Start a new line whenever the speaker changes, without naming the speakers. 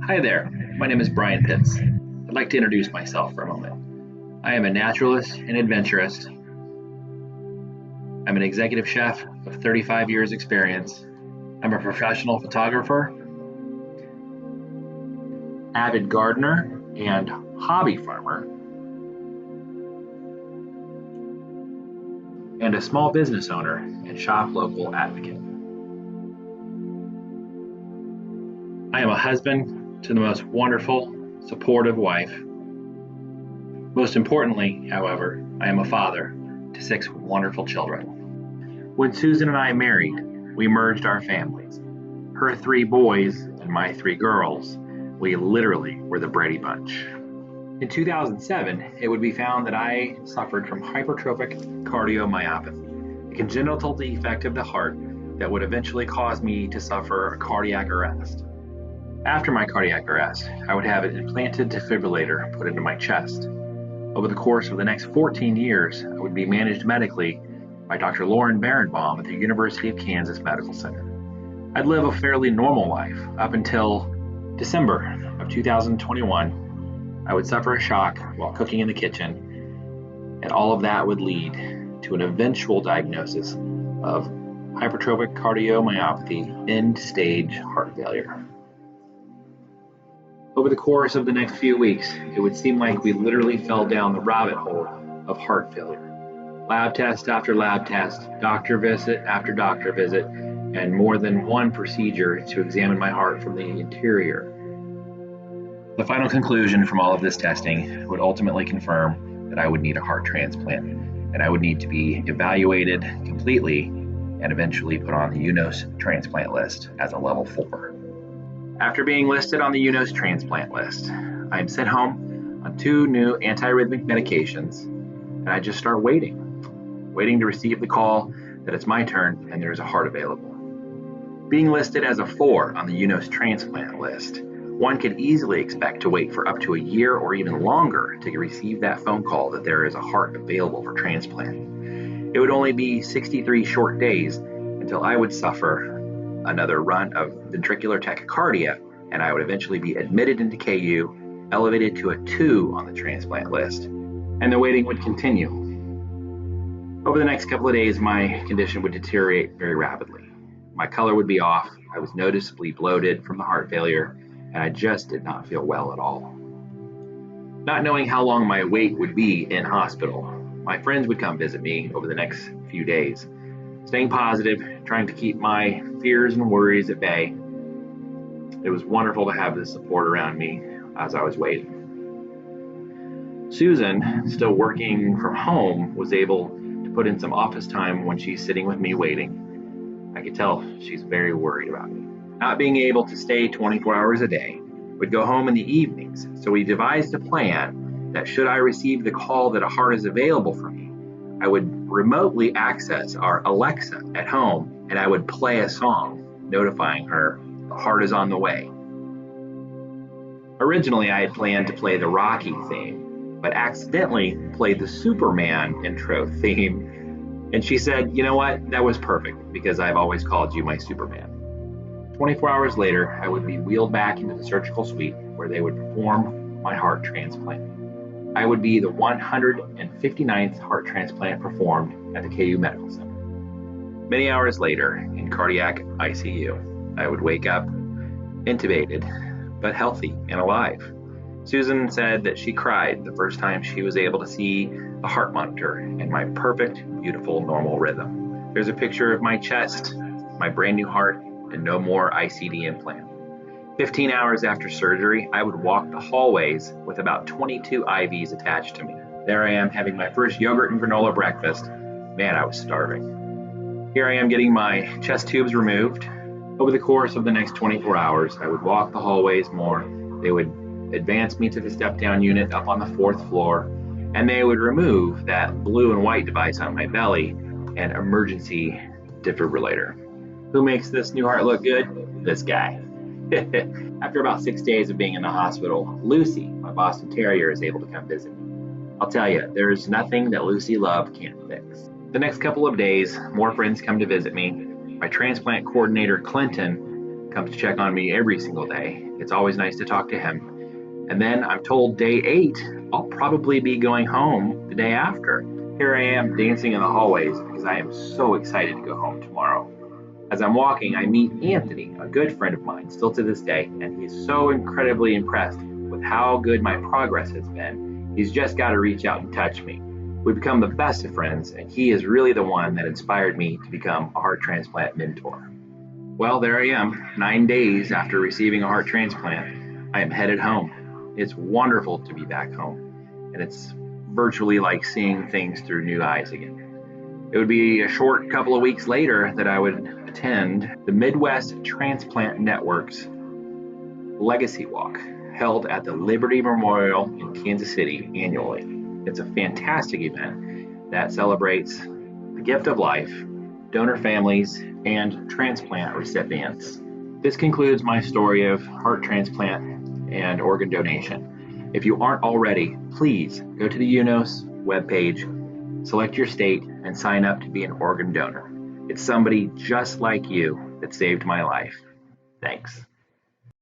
Hi there, my name is Brian Pitts. I'd like to introduce myself for a moment. I am a naturalist and adventurist. I'm an executive chef of 35 years experience. I'm a professional photographer, avid gardener, and hobby farmer, and a small business owner and shop local advocate. I am a husband to the most wonderful, supportive wife. Most importantly, however, I am a father to 6 wonderful children. When Susan and I married, we merged our families. Her 3 boys and my 3 girls, we literally were the Brady Bunch. In 2007, it would be found that I suffered from hypertrophic cardiomyopathy, a congenital defect of the heart that would eventually cause me to suffer a cardiac arrest. After my cardiac arrest, I would have an implanted defibrillator put into my chest. Over the course of the next 14 years, I would be managed medically by Dr. Lauren Barenbaum at the University of Kansas Medical Center. I'd live a fairly normal life up until December of 2021. I would suffer a shock while cooking in the kitchen, and all of that would lead to an eventual diagnosis of hypertrophic cardiomyopathy, end-stage heart failure. Over the course of the next few weeks, it would seem like we literally fell down the rabbit hole of heart failure. Lab test after lab test, doctor visit after doctor visit, and more than one procedure to examine my heart from the interior. The final conclusion from all of this testing would ultimately confirm that I would need a heart transplant, and I would need to be evaluated completely and eventually put on the UNOS transplant list as a level 4. After being listed on the UNOS transplant list, I am sent home on 2 new antiarrhythmic medications, and I just start waiting to receive the call that it's my turn and there's a heart available. Being listed as a 4 on the UNOS transplant list, one could easily expect to wait for up to a year or even longer to receive that phone call that there is a heart available for transplant. It would only be 63 short days until I would suffer another run of ventricular tachycardia, and I would eventually be admitted into KU, elevated to a 2 on the transplant list, and the waiting would continue. Over the next couple of days, my condition would deteriorate very rapidly. My color would be off, I was noticeably bloated from the heart failure, and I just did not feel well at all. Not knowing how long my wait would be in hospital, my friends would come visit me over the next few days. Staying positive, trying to keep my fears and worries at bay. It was wonderful to have this support around me as I was waiting. Susan, still working from home, was able to put in some office time when she's sitting with me waiting. I could tell she's very worried about me. Not being able to stay 24 hours a day, would go home in the evenings, so we devised a plan that should I receive the call that a heart is available for me, I would remotely access our Alexa at home and I would play a song notifying her the heart is on the way. Originally, I had planned to play the Rocky theme, but accidentally played the Superman intro theme. And she said, you know what, that was perfect because I've always called you my Superman. 24 hours later, I would be wheeled back into the surgical suite where they would perform my heart transplant. I would be the 159th heart transplant performed at the KU Medical Center. Many hours later, in cardiac ICU, I would wake up, intubated, but healthy and alive. Susan said that she cried the first time she was able to see the heart monitor and my perfect, beautiful, normal rhythm. There's a picture of my chest, my brand new heart, and no more ICD implant. 15 hours after surgery, I would walk the hallways with about 22 IVs attached to me. There I am having my first yogurt and granola breakfast. Man, I was starving. Here I am getting my chest tubes removed. Over the course of the next 24 hours, I would walk the hallways more. They would advance me to the step-down unit up on the 4th floor, and they would remove that blue and white device on my belly, an emergency defibrillator. Who makes this new heart look good? This guy. After about 6 days of being in the hospital, Lucy, my Boston Terrier, is able to come visit me. I'll tell you, there's nothing that Lucy Love can't fix. The next couple of days, more friends come to visit me. My transplant coordinator, Clinton, comes to check on me every single day. It's always nice to talk to him. And then I'm told day 8, I'll probably be going home the day after. Here I am dancing in the hallways because I am so excited to go home tomorrow. As I'm walking, I meet Anthony, a good friend of mine, still to this day, and he's so incredibly impressed with how good my progress has been. He's just got to reach out and touch me. We've become the best of friends, and he is really the one that inspired me to become a heart transplant mentor. Well, there I am, 9 days after receiving a heart transplant. I am headed home. It's wonderful to be back home, and it's virtually like seeing things through new eyes again. It would be a short couple of weeks later that I would attend the Midwest Transplant Network's Legacy Walk, held at the Liberty Memorial in Kansas City annually. It's a fantastic event that celebrates the gift of life, donor families, and transplant recipients. This concludes my story of heart transplant and organ donation. If you aren't already, please go to the UNOS webpage, select your state, and sign up to be an organ donor. It's somebody just like you that saved my life. Thanks.